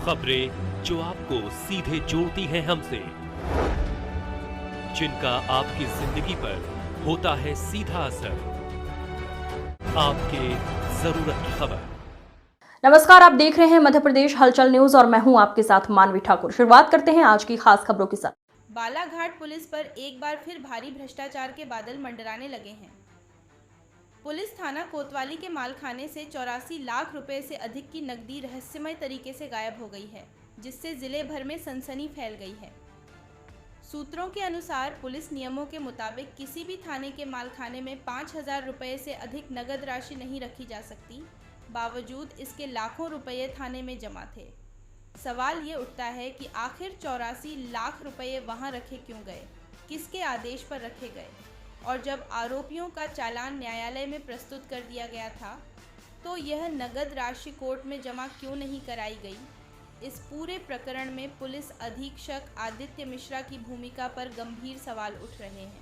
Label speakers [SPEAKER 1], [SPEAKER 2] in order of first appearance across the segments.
[SPEAKER 1] खबरें जो आपको सीधे जोड़ती हैं हमसे, जिनका आपकी जिंदगी पर होता है सीधा असर। आपके जरूरत की खबर।
[SPEAKER 2] नमस्कार, आप देख रहे हैं मध्य प्रदेश हलचल न्यूज और मैं हूं आपके साथ मानवी ठाकुर। शुरुआत करते हैं आज की खास खबरों के साथ।
[SPEAKER 3] बालाघाट पुलिस पर एक बार फिर भारी भ्रष्टाचार के बादल मंडराने लगे हैं। पुलिस थाना कोतवाली के मालखाने से 84 लाख रुपए से अधिक की नकदी रहस्यमय तरीके से गायब हो गई है, जिससे जिले भर में सनसनी फैल गई है। सूत्रों के अनुसार पुलिस नियमों के मुताबिक किसी भी थाने के मालखाने में 5,000 रुपये से अधिक नगद राशि नहीं रखी जा सकती। बावजूद इसके लाखों रुपये थाने में जमा थे। सवाल ये उठता है कि आखिर 84 लाख रुपये वहाँ रखे क्यों गए, किसके आदेश पर रखे गए, और जब आरोपियों का चालान न्यायालय में प्रस्तुत कर दिया गया था तो यह नगद राशि कोर्ट में जमा क्यों नहीं कराई गई। इस पूरे प्रकरण में पुलिस अधीक्षक आदित्य मिश्रा की भूमिका पर गंभीर सवाल उठ रहे हैं।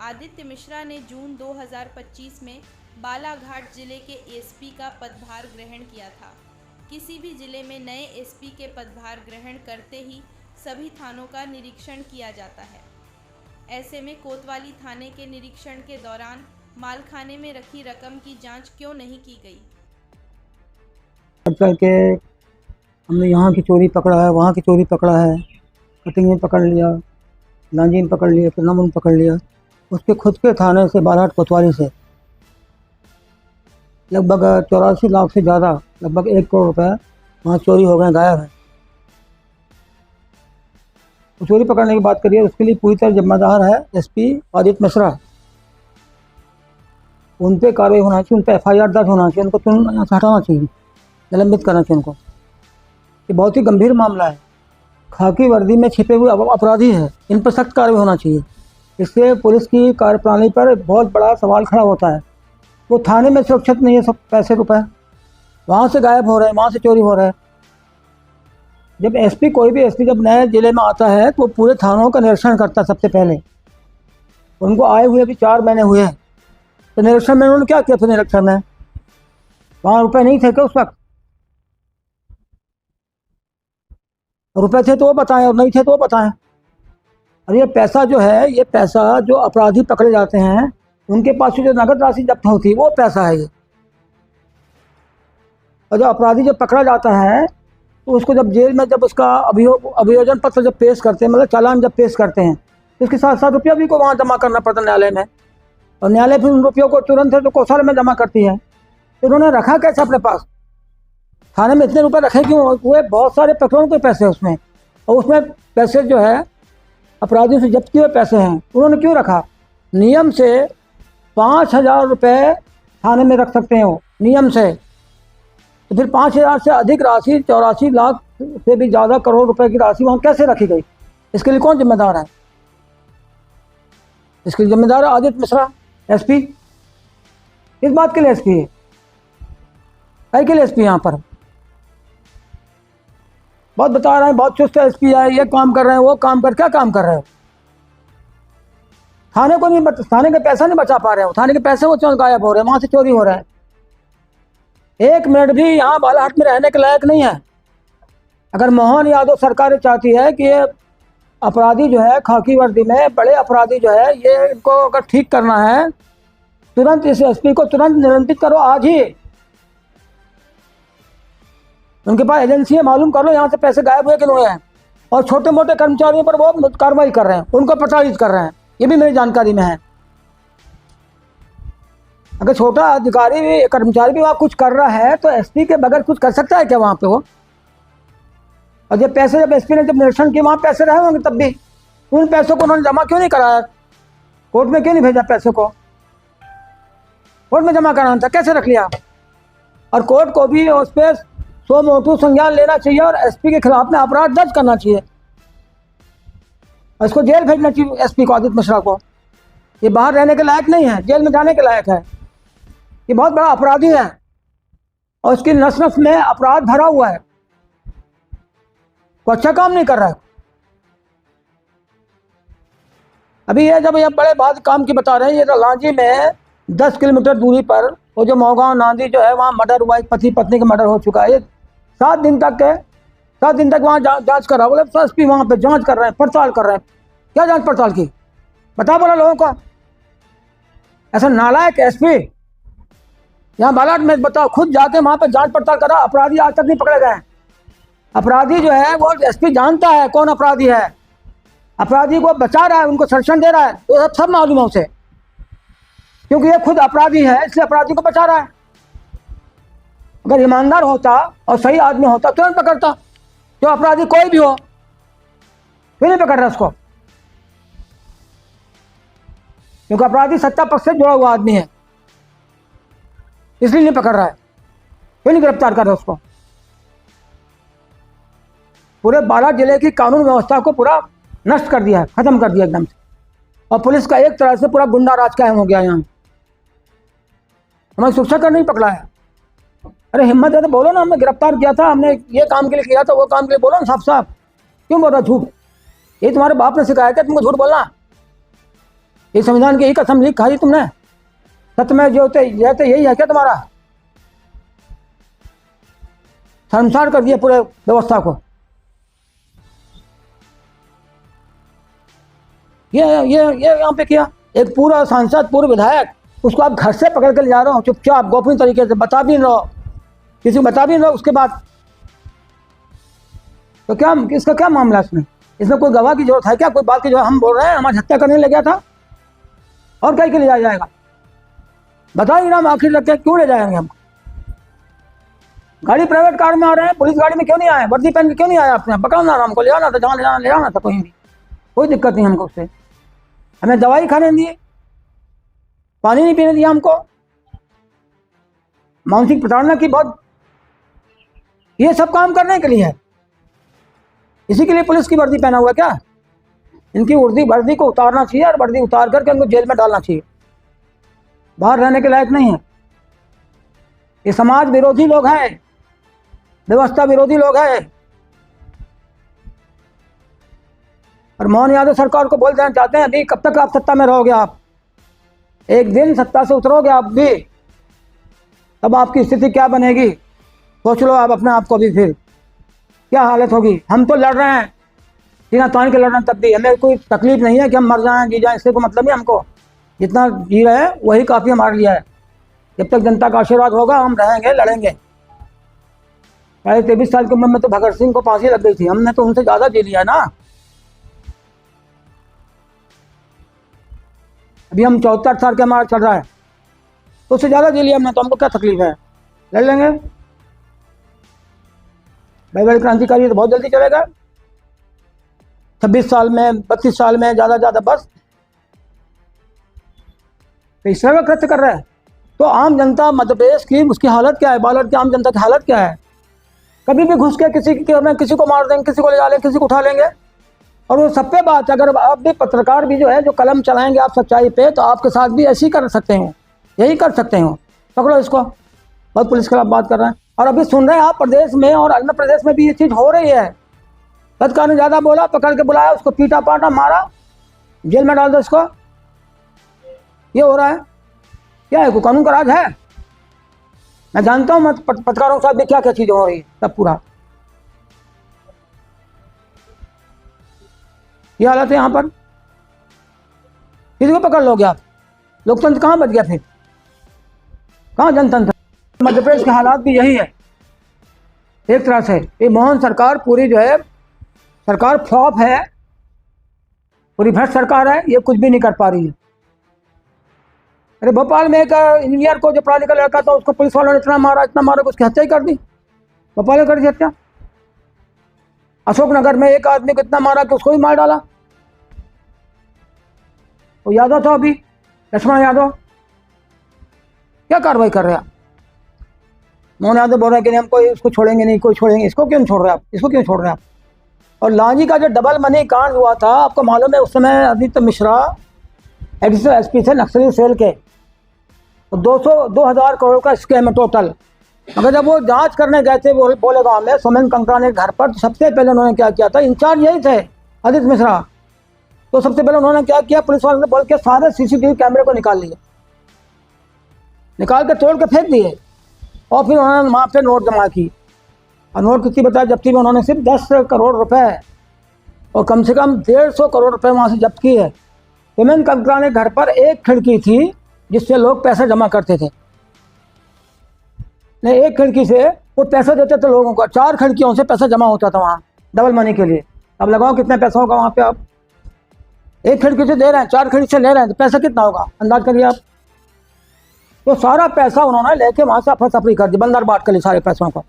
[SPEAKER 3] आदित्य मिश्रा ने जून 2025 में बालाघाट जिले के एसपी का पदभार ग्रहण किया था। किसी भी जिले में नए एसपी के पदभार ग्रहण करते ही सभी थानों का निरीक्षण किया जाता है। ऐसे में कोतवाली थाने के निरीक्षण के दौरान मालखाने में रखी रकम की जांच क्यों नहीं की गई।
[SPEAKER 4] करके हमने यहाँ की चोरी पकड़ा है, वहाँ की चोरी पकड़ा है, कटिंग में पकड़ लिया, लांजी में पकड़ लिया, टूर्नामेंट में पकड़ लिया। उसके खुद के थाने से बालाघाट कोतवाली से लगभग 84 लाख से ज़्यादा, लगभग 1 करोड़ रुपए वहाँ चोरी हो गए, गायब है। तो चोरी पकड़ने की बात करिए, उसके लिए पूरी तरह जिम्मेदार है एसपी आदित्य मिश्रा। उन पर कार्रवाई होना चाहिए, उन पर FIR दर्ज होना चाहिए, उनको तुरंत यहाँ से हटाना चाहिए, निलंबित करना चाहिए उनको। ये बहुत ही गंभीर मामला है। खाकी वर्दी में छिपे हुए अपराधी है, इन पर सख्त कार्रवाई होना चाहिए। इससे पुलिस की कार्यप्रणाली पर बहुत बड़ा सवाल खड़ा होता है। वो थाने में सुरक्षित नहीं है, सब पैसे रुपए वहाँ से गायब हो रहे हैं, वहाँ से चोरी हो रहा है। जब एसपी, कोई भी एसपी जब नए जिले में आता है तो पूरे थानों का निरीक्षण करता है सबसे पहले। उनको आए हुए अभी 4 महीने हुए हैं, तो निरीक्षण में उन्होंने क्या किया था? निरीक्षण में वहाँ रुपए नहीं थे क्या उस वक्त? रुपए थे तो वो बताएं, और नहीं थे तो वो बताएं। अब ये पैसा जो है, ये पैसा जो अपराधी पकड़े जाते हैं उनके पास जो नगद राशि जब्त होती है वो पैसा है ये। और जो अपराधी जब पकड़ा जाता है तो उसको जब जेल में जब उसका अभियोजन पत्र जब पेश करते हैं, मतलब चालान जब पेश करते हैं, तो उसके साथ साथ रुपया भी को वहाँ जमा करना पड़ता है न्यायालय में। और न्यायालय फिर उन रुपयों को तुरंत है तो कोषागार में जमा करती है। तो उन्होंने रखा कैसे अपने पास? थाने में इतने रुपए रखे क्यों हुए? बहुत सारे प्रकरणों के पैसे उसमें, और उसमें पैसे जो है अपराधियों से जब्त किए पैसे हैं, उन्होंने क्यों रखा? नियम से 5,000 रुपये थाने में रख सकते हैं वो, नियम से। तो फिर 5,000 से अधिक राशि, 84 लाख से भी ज़्यादा करोड़ रुपए की राशि वहाँ कैसे रखी गई? इसके लिए कौन जिम्मेदार है? इसके लिए जिम्मेदार है आदित्य मिश्रा, एसपी। इस बात के लिए एसपी है, कई के लिए एसपी यहाँ पर बहुत बता रहे हैं, बहुत चुस्त है एसपी है, ये काम कर रहे हैं, वो काम कर, क्या काम कर रहे हो? थाने को नहीं, थाने का पैसा नहीं बचा पा रहे हो, थाने के पैसे वो गायब हो रहे हैं, वहाँ से चोरी हो रहा है। 1 मिनट भी यहाँ बालाघाट में रहने के लायक नहीं है। अगर मोहन यादव सरकार चाहती है कि ये अपराधी जो है खाकी वर्दी में बड़े अपराधी जो है, ये इनको अगर ठीक करना है, तुरंत इस एसपी को तुरंत निलंबित करो, आज ही। उनके पास एजेंसी है, मालूम कर लो यहाँ से पैसे गायब हुए कि नहीं हैं। और छोटे मोटे कर्मचारियों पर वो कार्रवाई कर रहे हैं, उनको प्रताड़ित कर रहे हैं, ये भी मेरी जानकारी में है। अगर छोटा अधिकारी भी, कर्मचारी भी वहाँ कुछ कर रहा है तो एसपी के बगैर कुछ कर सकता है क्या वहाँ पे वो? और जब पैसे, जब एसपी ने जब निरीक्षण किया, वहाँ पैसे रहे होंगे, तब भी उन पैसों को उन्होंने जमा क्यों नहीं कराया? कोर्ट में क्यों नहीं भेजा पैसे को? कोर्ट में जमा कराना था, कैसे रख लिया? और कोर्ट को भी उस पर सो मोटू संज्ञान लेना चाहिए और एसपी के खिलाफ में अपराध दर्ज करना चाहिए। इसको जेल भेजना चाहिए एसपी को, आदित्य मिश्रा को। ये बाहर रहने के लायक नहीं है, जेल में जाने के लायक है। ये बहुत बड़ा अपराधी है और उसकी नस नस में अपराध भरा हुआ है, वो अच्छा काम नहीं कर रहा है। अभी ये जब ये बड़े बात काम की बता रहे हैं, ये लांजी में 10 किलोमीटर दूरी पर वो जो मौगांव नांदी जो है, वहाँ मर्डर हुआ, एक पति पत्नी का मर्डर हो चुका है। 7 दिन तक 7 दिन तक वहाँ जांच कर रहा, बोले एसपी वहाँ पे जांच कर रहे हैं, पड़ताल कर रहे हैं। क्या जांच पड़ताल की? बता बोला लोगों को। ऐसा नालायक एसपी यहाँ बालाघाट में, बताओ, खुद जाके वहाँ पे जांच पड़ताल करा, अपराधी आज तक नहीं पकड़े गए। अपराधी जो है वो एसपी जानता है कौन अपराधी है, अपराधी को बचा रहा है, उनको संरक्षण दे रहा है, तो सब मालूम है उसे, क्योंकि ये खुद अपराधी है इसलिए अपराधी को बचा रहा है। अगर ईमानदार होता और सही आदमी होता तुरंत पकड़ता, जो अपराधी कोई भी हो, क्यों नहीं पकड़ रहा उसको? क्योंकि अपराधी सत्ता पक्ष से जुड़ा हुआ आदमी है, इसलिए नहीं पकड़ रहा है। क्यों नहीं गिरफ्तार कर रहा उसको? पूरे बालाघाट जिले की कानून व्यवस्था को पूरा नष्ट कर दिया है, खत्म कर दिया एकदम से। और पुलिस का एक तरह से पूरा गुंडा राज कायम हो गया यहाँ। हमारे शिक्षक का नहीं पकड़ा है। अरे हिम्मत है तो बोलो ना, हमने गिरफ्तार किया था, हमने ये काम के लिए किया था, वो काम के लिए बोलो ना साफ साफ। क्यों बोल रहा झूठ? ये तुम्हारे बाप ने सिखाया क्या तुमको झूठ बोलना? ये संविधान की यही कसम ली खाई तुमने? सत्य में जो रहते यही है क्या तुम्हारा? शर्मसार कर दिया पूरे व्यवस्था को। ये यहाँ पे किया, एक पूरा सांसद, पूर्व विधायक, उसको आप घर से पकड़ कर ले जा रहे हो चुपचाप गोपनीय तरीके से, बता भी नहीं रहो, किसी को बता भी नहीं रहो। उसके बाद तो क्या, इसका क्या मामला है? इसमें कोई गवाह की जरूरत है क्या? कोई बात की जो हम बोल रहे हैं हमारी हत्या करने लग गया था, और क्या के ले जाया जाएगा? बताइए ना, हम आखिर रख के क्यों ले जाएंगे? हम गाड़ी प्राइवेट कार में आ रहे हैं, पुलिस गाड़ी में क्यों नहीं आए? वर्दी पहन के क्यों नहीं आया? अपने पकड़ना था हमको, ले आना था, जहाँ ले जाना था, कहीं भी कोई दिक्कत नहीं हमको उससे। हमें दवाई खाने नहीं दी, पानी नहीं पीने दिया हमको, मानसिक प्रताड़ना की बहुत, ये सब काम करने के लिए है। इसी के लिए पुलिस की वर्दी पहना हुआ क्या? इनकी वर्दी को उतारना चाहिए और वर्दी उतार करके उनको जेल में डालना चाहिए, बाहर रहने के लायक नहीं है। ये समाज विरोधी लोग हैं, व्यवस्था विरोधी लोग हैं। और मोहन यादव सरकार को बोल देना चाहते हैं, अभी कब तक आप सत्ता में रहोगे? आप एक दिन सत्ता से उतरोगे आप भी, तब आपकी स्थिति क्या बनेगी सोच लो आप अपने आप को भी, फिर क्या हालत होगी। हम तो लड़ रहे हैं, सीना तान के लड़ रहे हैं, तब भी हमें कोई तकलीफ नहीं है कि हम मर जाएं जी जाएं, इससे कोई मतलब नहीं हमको। जितना जी रहे हैं वही काफ़ी हमारे लिए है। जब तक जनता का आशीर्वाद होगा हम रहेंगे, लड़ेंगे। 23 साल की उम्र में तो भगत सिंह को फांसी लग गई थी, हमने तो उनसे ज़्यादा जी लिया ना। अभी हम 74 साल के हमारा चल रहा है, तो उससे ज़्यादा जी लिया हमने, तो हमको क्या तकलीफ है? लड़ लेंगे। भाई क्रांतिकारी तो बहुत जल्दी चलेगा, 26 साल में, 32 साल में, ज़्यादा बस। तो इस तरह का कृत्य कर रहा है। तो आम जनता मध्य प्रदेश की, उसकी हालत क्या है? बालाघाट की आम जनता की हालत क्या है? कभी भी घुस के किसी को मार देंगे, किसी को ले जा लेंगे, किसी को उठा लेंगे। और वो सब पे बात, अगर आप भी पत्रकार भी जो है जो कलम चलाएंगे आप सच्चाई पे, तो आपके साथ भी ऐसे ही कर सकते हो, यही कर सकते हो। पकड़ो इसको, बहुत पुलिस के खिलाफ बात कर रहे हैं। और अभी सुन रहे हैं आप प्रदेश में और अन्य प्रदेश में भी ये चीज़ हो रही है। पत्रकार ने ज़्यादा बोला, पकड़ के बुलाया, उसको पीटा पाटा मारा, जेल में डाल दो इसको। ये हो रहा है क्या है? कोई कानून का राज है? मैं जानता हूँ पत्रकारों के साथ भी क्या क्या चीज़ें हो रही है, सब पूरा ये हालत है यहाँ पर। किसी को पकड़ लोगे आप? लोकतंत्र कहाँ बच गया फिर? कहाँ जनतंत्र? मध्य प्रदेश के हालात भी यही है एक तरह से। ये मोहन सरकार पूरी जो है सरकार फ्लॉप है, पूरी भ्रष्ट सरकार है, ये कुछ भी नहीं कर पा रही है। अरे भोपाल में एक इंजीनियर को, जो पढ़ा लिखा लड़का था, उसको पुलिस वालों ने इतना मारा कि उसकी हत्या ही कर दी। भोपाल में कर दी हत्या। अशोकनगर में एक आदमी को इतना मारा कि उसको भी मार डाला। वो यादव था, अभी लक्ष्मण यादव। क्या कार्रवाई कर रहे हैं आप? मोहन यादव बोल रहे हैं कि नहीं हम कोई इसको छोड़ेंगे नहीं, कोई छोड़ेंगे। इसको क्यों छोड़ रहे हैं आप? इसको क्यों छोड़ रहे हैं आप? और लांजी का जो डबल मनी कांड हुआ था, आपको मालूम है, उस समय आदित्य मिश्रा एडिशनल एसपी थे नक्सली सेल के, तो 2000 करोड़ का स्कैम है टोटल। मगर जब वो जांच करने गए थे बोले गाँव में सोमेन कंकरा के घर पर, तो सबसे पहले उन्होंने क्या किया था, इंचार्ज यही थे आदित्य मिश्रा, तो सबसे पहले उन्होंने क्या किया, पुलिस वालों ने बोल के सारे CCTV कैमरे को निकाल लिए, निकाल के तोड़ के फेंक दिए, और फिर उन्होंने वहाँ पे नोट जमा की। और नोट कितनी बताया जब्ती में उन्होंने? सिर्फ 10 करोड़ रुपए और कम से कम 150 करोड़ रुपए वहाँ से जब्त की है। सीमेंट कंकराने घर पर एक खिड़की थी जिससे लोग पैसा जमा करते थे। नहीं, एक खिड़की से वो पैसा देते थे लोगों को, 4 खिड़कियों से पैसा जमा होता था वहाँ डबल मनी के लिए। अब लगाओ कितना पैसा होगा वहाँ पे। आप एक खिड़की से दे रहे हैं, 4 खिड़की से ले रहे हैं, तो पैसा कितना होगा अंदाज करिए आप। तो सारा पैसा उन्होंने लेके वहाँ से अफरा तफरी कर दी, बंदर बांट कर ली सारे पैसों को।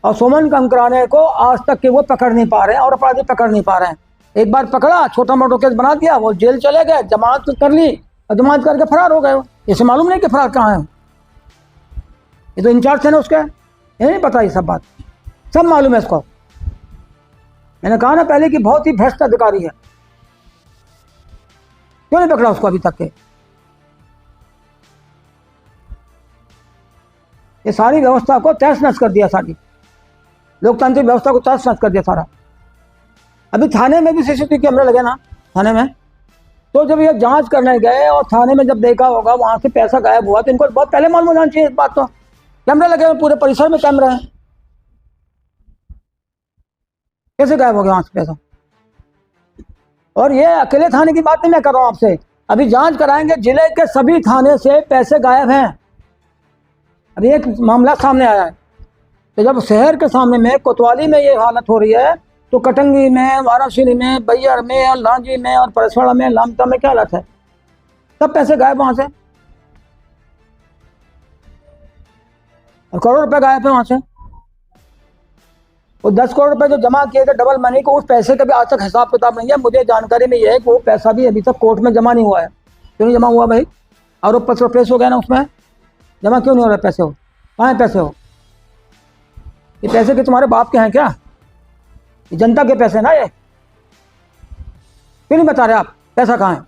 [SPEAKER 4] और सुमन कंकराने को आज तक के वो पकड़ नहीं पा रहे हैं और अपराधी पकड़ नहीं पा रहे हैं। एक बार पकड़ा, छोटा मोटा केस बना दिया, वो जेल चले गए, जमानत कर ली और जमानत करके फरार हो गए। इसे मालूम नहीं कि फरार कहाँ है। ये तो इंचार्ज थे ना उसके, ये नहीं पता, ये सब बात सब मालूम है इसको। मैंने कहा ना पहले कि बहुत ही भ्रष्ट अधिकारी है, क्यों नहीं पकड़ा उसको अभी तक के? ये सारी व्यवस्था को तहस नहस कर दिया, सारी लोकतांत्रिक व्यवस्था को तहस नहस कर दिया सारा। अभी थाने में भी सीसीटीवी कैमरा लगे ना थाने में, तो जब ये जांच करने गए और थाने में जब देखा होगा वहां से पैसा गायब हुआ, तो इनको बहुत पहले मालूम होना चाहिए इस बात। तो कैमरा लगे हुए, पूरे परिसर में कैमरा है, कैसे गायब हो गया वहां से पैसा? और ये अकेले थाने की बात नहीं मैं कर रहा हूं आपसे, अभी जांच कराएंगे, जिले के सभी थाने से पैसे गायब हैं। अभी एक मामला सामने आया है, तो जब शहर के सामने में कोतवाली में ये हालत हो रही है, तो कटंगी में, वाराणसी में, बैयर में, और लांजी में, और परसवाड़ा में, लामटा में क्या हालत है? सब पैसे गायब वहां से, और करोड़ रुपए गायब है वहां से। वो 10 करोड़ रुपए जो जमा किए थे डबल मनी को, उस पैसे का भी आज तक हिसाब किताब नहीं है। मुझे जानकारी में ये है कि वो पैसा भी अभी तक कोर्ट में जमा नहीं हुआ है। क्यों नहीं जमा हुआ भाई? आरोप पत्र पेश हो गया ना, उसमें जमा क्यों नहीं हो रहा पैसे? हो कहाँ है पैसे? हो ये पैसे के तुम्हारे बाप के हैं क्या? ये जनता के पैसे ना, ये क्यों नहीं बता रहे आप पैसा कहाँ है?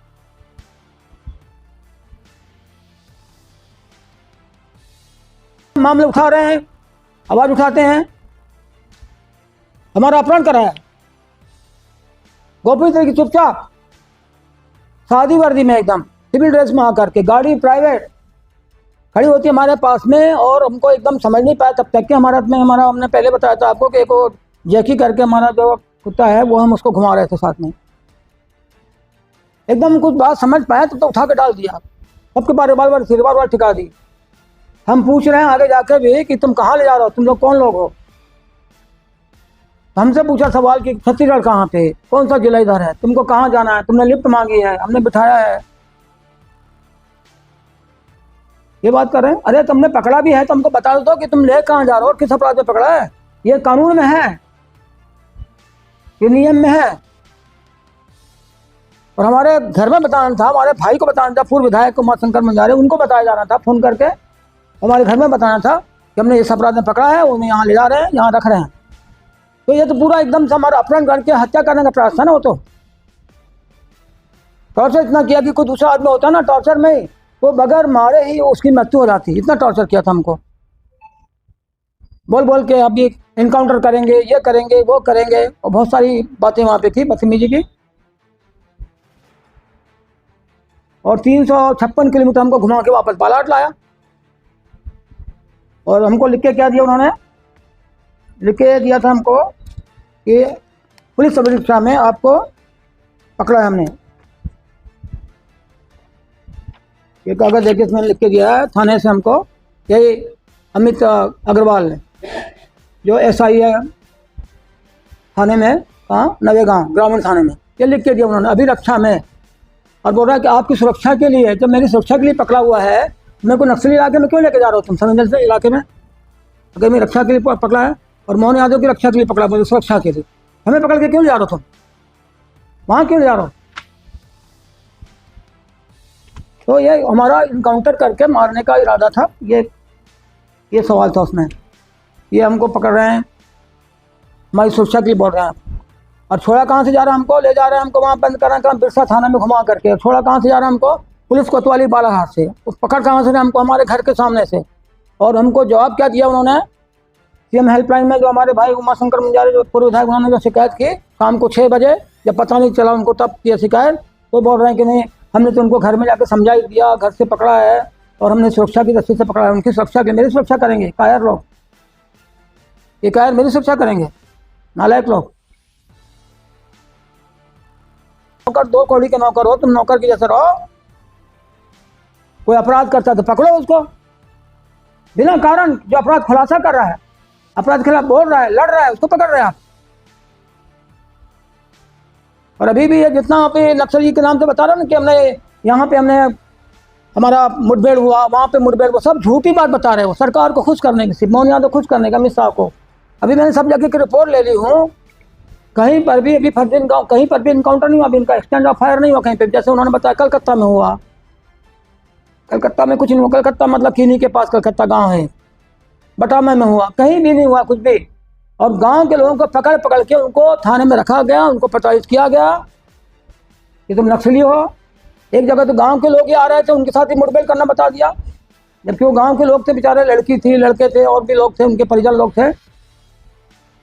[SPEAKER 4] मामले उठा रहे हैं, आवाज उठाते हैं, हमारा अपहरण करा है, गोपनीय तरीके चुपचाप सादी वर्दी में एकदम सिविल ड्रेस में आकर के, गाड़ी प्राइवेट खड़ी होती है हमारे पास में, और हमको एकदम समझ नहीं पाया तब तक कि हमारा हमने पहले बताया था आपको कि एक वो जैकी करके हमारा जो कुत्ता है वो हम उसको घुमा रहे थे साथ में। एकदम कुछ बात समझ पाया तो उठा के डाल दिया, सबके बार रिवाल्वर ठिका दी। हम पूछ रहे हैं आगे जाकर भी कि तुम कहाँ ले जा रहे हो, तुम लोग कौन लोग हो? हमसे पूछा सवाल कि छत्तीसगढ़ कहाँ पे, कौन सा जिला इधर है, तुमको कहाँ जाना है, तुमने लिफ्ट मांगी है, हमने बिठाया है, ये बात कर रहे हैं। अरे तुमने पकड़ा भी है तो हमको बता दो कि तुम ले कहाँ जा रहे हो और किस अपराध में पकड़ा है। ये कानून में है, ये नियम में है। और हमारे घर में बताना था, हमारे भाई को बताना था, पूर्व विधायक उमाशंकर मंजारे, उनको बताया जाना था फोन करके, हमारे घर में बताना था कि हमने इस अपराध में पकड़ा है, उन्हें यहाँ ले जा रहे हैं, यहाँ रख रहे हैं। तो ये तो पूरा एकदम से हमारा अपहरण करके हत्या करने का प्रयास था ना। वो तो टॉर्चर इतना किया कि कोई दूसरा आदमी होता ना टॉर्चर में, वो बगैर मारे ही उसकी मृत्यु हो जाती, इतना टॉर्चर किया था हमको, बोल बोल के अभी इनकाउंटर करेंगे, ये करेंगे, वो करेंगे, और बहुत सारी बातें वहाँ पे थी बदतमीजी की। और 356 किलोमीटर हमको घुमा के वापस बालाट लाया। और हमको लिख के क्या दिया उन्होंने? लिख के दिया था हमको कि पुलिस सब परीक्षा में आपको पकड़ा है हमने। ये कागज देखिए, इसमें लिख के दिया है थाने से हमको, यही अमित अग्रवाल ने, जो एसआई है थाने में, कहाँ, नवेगांव ग्रामीण थाने में, ये लिख के दिया उन्होंने अभी रक्षा में। और बोल रहा है कि आपकी सुरक्षा के लिए, जब मेरी सुरक्षा के लिए पकड़ा हुआ है, मेरे को नक्सली इलाके में क्यों लेके जा रहे हो तुम, संवेदनशील इलाके में? अगर मेरी रक्षा के लिए पकड़ा है और मोहन यादव की रक्षा के लिए पकड़ा, बोले सुरक्षा के लिए, हमें पकड़ के क्यों जा रहे हो तुम, वहाँ क्यों जा रहे हो? तो ये हमारा इनकाउंटर करके मारने का इरादा था, ये सवाल था उसमें। ये हमको पकड़ रहे हैं, हमारी सुरक्षा के लिए बोल रहे हैं। और छोड़ा कहाँ से जा रहा है हमको? ले जा रहे हैं हमको वहाँ बंद कर रहे हैं बिरसा थाना में घुमा करके। छोड़ा कहाँ से जा रहा है हमको? पुलिस कोतवाली बालाघाट से। पकड़ कहाँ से हमको? हमारे घर के सामने से। और हमको जवाब क्या दिया उन्होंने? सीएम हेल्पलाइन में जो हमारे भाई उमाशंकर मंजारे जो पूर्व विधायक, उन्होंने जो शिकायत की शाम को 6 बजे, जब पता नहीं चला उनको तब किया शिकायत, तो बोल रहे हैं कि नहीं, हमने तो उनको घर में जाकर समझा ही दिया, घर से पकड़ा है और हमने सुरक्षा की दृष्टि से पकड़ा है, उनकी सुरक्षा के, मेरी सुरक्षा करेंगे कायर लोग। ये क्या मेरी शिक्षा करेंगे नालायक लोग। नौकर 2 कौड़ी के नौकर हो, तुम नौकर के जैसे रहो। कोई अपराध करता है तो पकड़ो उसको, बिना कारण जो अपराध खुलासा कर रहा है, अपराध के खिलाफ बोल रहा है, लड़ रहा है, उसको पकड़ रहे हैं आप। और अभी भी ये जितना पे नक्सली के नाम से बता रहा ना कि हमने यहाँ पे हमने हमारा मुठभेड़ हुआ, वहाँ पे मुठभेड़ हुआ, सब झूठी बात बता रहे हो सरकार को खुश करने की, सिर्फ मोहन यादव खुश करने का, अमित शाह को। अभी मैंने सब जगह की रिपोर्ट ले ली हूँ, कहीं पर भी अभी फर्जी कहीं पर भी इनकाउंटर नहीं हुआ, अभी इनका एक्सचेंज ऑफ फायर नहीं हुआ कहीं पे। जैसे उन्होंने बताया कलकत्ता में हुआ, कलकत्ता में कुछ नहीं हुआ। कलकत्ता मतलब किन्हीं के पास कलकत्ता गाँव है, बटामा में हुआ, कहीं भी नहीं हुआ कुछ भी। और गांव के लोगों को पकड़ पकड़ के उनको थाने में रखा गया, उनको प्रताड़ित किया गया कि तुम नक्सली हो। एक जगह तो गांव के लोग ही आ रहे थे, उनके साथ ही मुठभेड़ करना बता दिया, जबकि वो गांव के लोग थे बेचारे, लड़की थी, लड़के थे, और भी लोग थे, उनके परिजन लोग थे।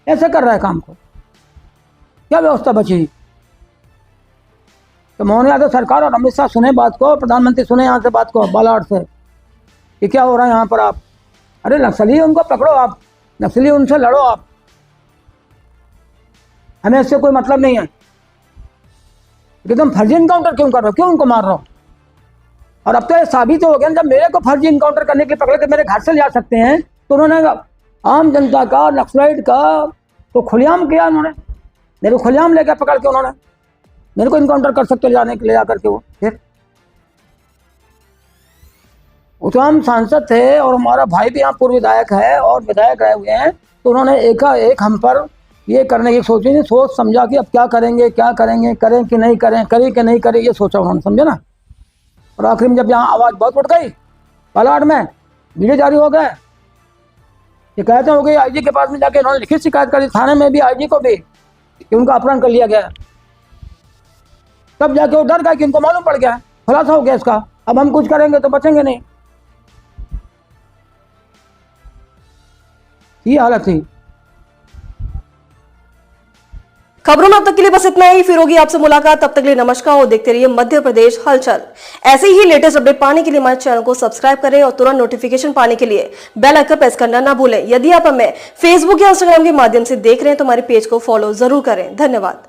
[SPEAKER 4] ऐसे कर रहा है काम को, क्या व्यवस्था बची? तो मोहन यादव सरकार और अमित शाह सुने बात को, प्रधानमंत्री सुने यहाँ से बात को बालाहाट से कि क्या हो रहा है यहाँ पर। आप अरे नक्सली उनको पकड़ो, आप नक्सली उनसे लड़ो, आप, हमें इससे कोई मतलब नहीं है कि तुम फर्जी इनकाउंटर क्यों कर रहे हो, क्यों उनको मार रहे हो। और अब तो ये साबित हो गया, जब मेरे को फर्जी इनकाउंटर करने के लिए पकड़े थे, मेरे घर से ले जा सकते हैं, तो उन्होंने आम जनता का, नक्सलाइट का तो खुलेआम किया। उन्होंने मेरे को खुलेआम लेकर पकड़ के उन्होंने मेरे को इनकाउंटर कर सकते जाने के ले जा करके। फिर वो तो हम सांसद थे और हमारा भाई भी यहाँ पूर्व विधायक है और विधायक रहे हुए हैं, तो उन्होंने एकाएक हम पर ये करने की सोची नहीं, सोच समझा कि अब क्या करेंगे, करें कि नहीं करें, करें कि नहीं करें, ये सोचा उन्होंने, समझे ना। और आखिर में जब यहाँ आवाज़ बहुत उठ गई, बालाहाट में वीडियो जारी हो गए, शिकायतें हो गई, आईजी के पास में जाके उन्होंने लिखित शिकायत करी, थाने में भी, आईजी को भी, कि उनका अपहरण कर लिया गया। तब जाके वो डर गए कि इनको मालूम पड़ गया, खुलासा हो गया इसका, अब हम कुछ करेंगे तो बचेंगे नहीं। ये हालत थी।
[SPEAKER 5] खबरों में अब तक के लिए बस इतना ही, फिर होगी आपसे मुलाकात, तब तक के लिए नमस्कार और देखते रहिए मध्य प्रदेश हलचल। ऐसे ही लेटेस्ट अपडेट पाने के लिए हमारे चैनल को सब्सक्राइब करें और तुरंत नोटिफिकेशन पाने के लिए बेल आइकन प्रेस करना ना भूलें। यदि आप हमें फेसबुक या इंस्टाग्राम के माध्यम से देख रहे हैं तो हमारे पेज को फॉलो जरूर करें। धन्यवाद।